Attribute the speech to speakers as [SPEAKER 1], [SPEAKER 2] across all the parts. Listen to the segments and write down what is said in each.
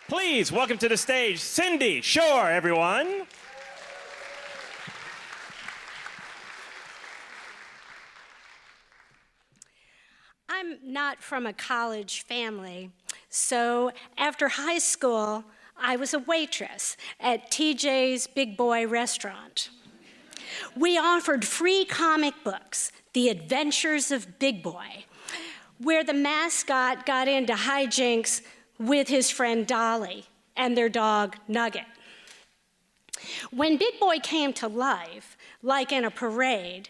[SPEAKER 1] Please welcome to the stage Cindy Shore, everyone.
[SPEAKER 2] I'm not from a college family, so after high school, I was a waitress at TJ's Big Boy restaurant. We offered free comic books, The Adventures of Big Boy, where the mascot got into hijinks with his friend Dolly and their dog Nugget. When Big Boy came to life, like in a parade,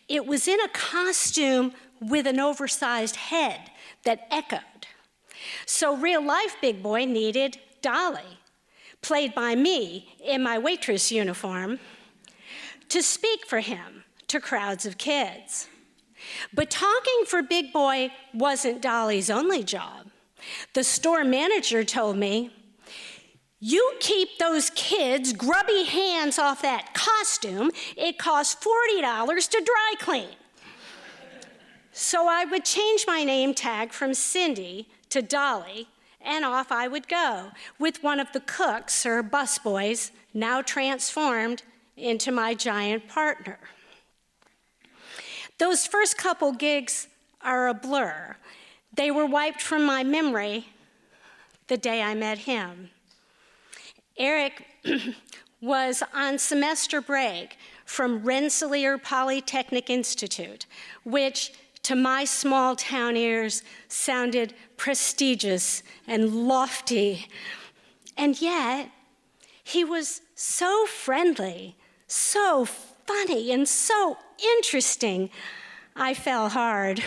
[SPEAKER 2] it was in a costume with an oversized head that echoed. So real-life Big Boy needed Dolly, played by me in my waitress uniform, to speak for him to crowds of kids. But talking for Big Boy wasn't Dolly's only job. The store manager told me, "You keep those kids' grubby hands off that costume. It costs $40 to dry clean." So I would change my name tag from Cindy to Dolly, and off I would go with one of the cooks or busboys, now transformed into my giant partner. Those first couple gigs are a blur. They were wiped from my memory the day I met him. Eric was on semester break from Rensselaer Polytechnic Institute, which to my small town ears sounded prestigious and lofty. And yet, he was so friendly, so funny, and so interesting, I fell hard.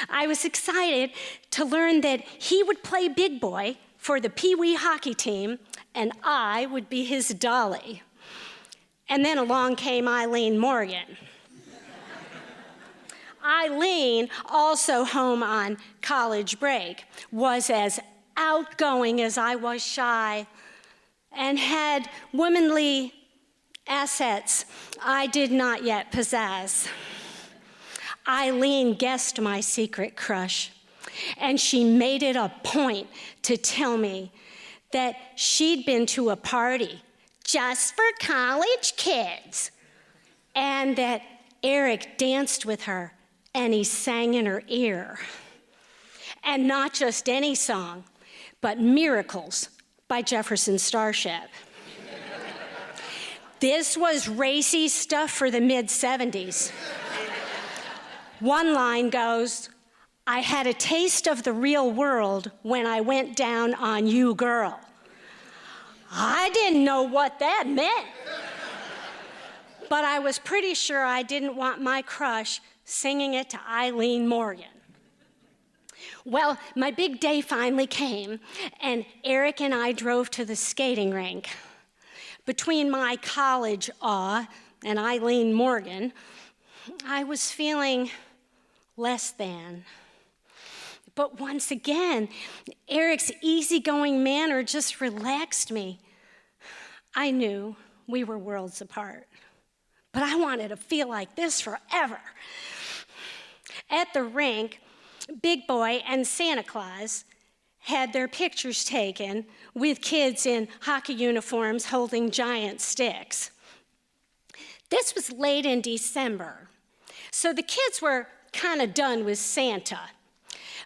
[SPEAKER 2] I was excited to learn that he would play Big Boy for the Pee Wee hockey team, and I would be his Dolly. And then along came Eileen Morgan. Eileen, also home on college break, was as outgoing as I was shy and had womanly assets I did not yet possess. Eileen guessed my secret crush, and she made it a point to tell me that she'd been to a party just for college kids, and that Eric danced with her and he sang in her ear. And not just any song, but Miracles by Jefferson Starship. This was racy stuff for the mid-'70s. One line goes, "I had a taste of the real world when I went down on you, girl." I didn't know what that meant. But I was pretty sure I didn't want my crush singing it to Eileen Morgan. Well, my big day finally came, and Eric and I drove to the skating rink. Between my college awe and Eileen Morgan, I was feeling less than. But once again, Eric's easygoing manner just relaxed me. I knew we were worlds apart, but I wanted to feel like this forever. At the rink, Big Boy and Santa Claus had their pictures taken with kids in hockey uniforms holding giant sticks. This was late in December, so the kids were kind of done with Santa,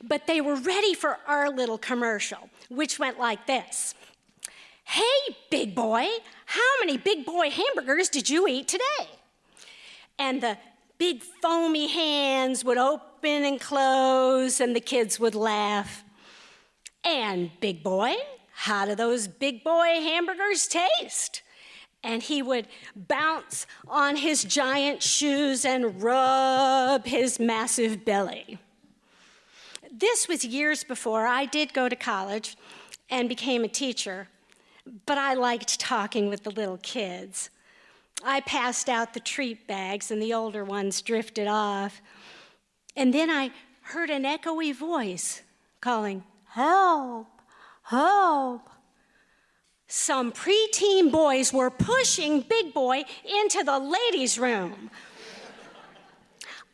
[SPEAKER 2] but they were ready for our little commercial, which went like this. "Hey, Big Boy, how many Big Boy hamburgers did you eat today?" And the big foamy hands would open and close, and the kids would laugh. "And Big Boy, how do those Big Boy hamburgers taste?" And he would bounce on his giant shoes and rub his massive belly. This was years before I did go to college and became a teacher, but I liked talking with the little kids. I passed out the treat bags and the older ones drifted off. And then I heard an echoey voice calling, "Help, help." Some preteen boys were pushing Big Boy into the ladies' room.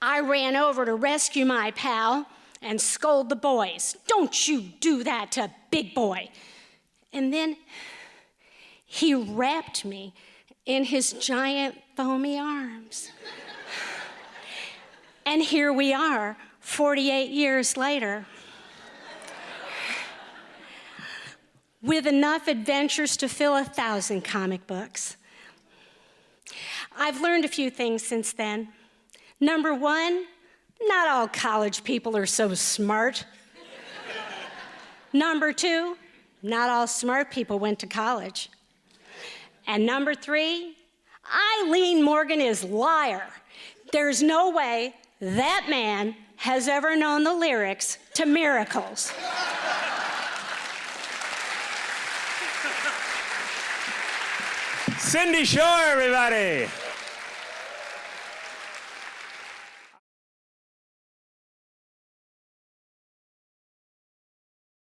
[SPEAKER 2] I ran over to rescue my pal and scold the boys, "Don't you do that to Big Boy." And then he wrapped me in his giant foamy arms. And here we are, 48 years later, with enough adventures to fill 1,000 comic books. I've learned a few things since then. Number one, not all college people are so smart. Number two, not all smart people went to college. And number three, Eileen Morgan is liar. There's no way that man has ever known the lyrics to Miracles.
[SPEAKER 1] Cindy Shore, everybody.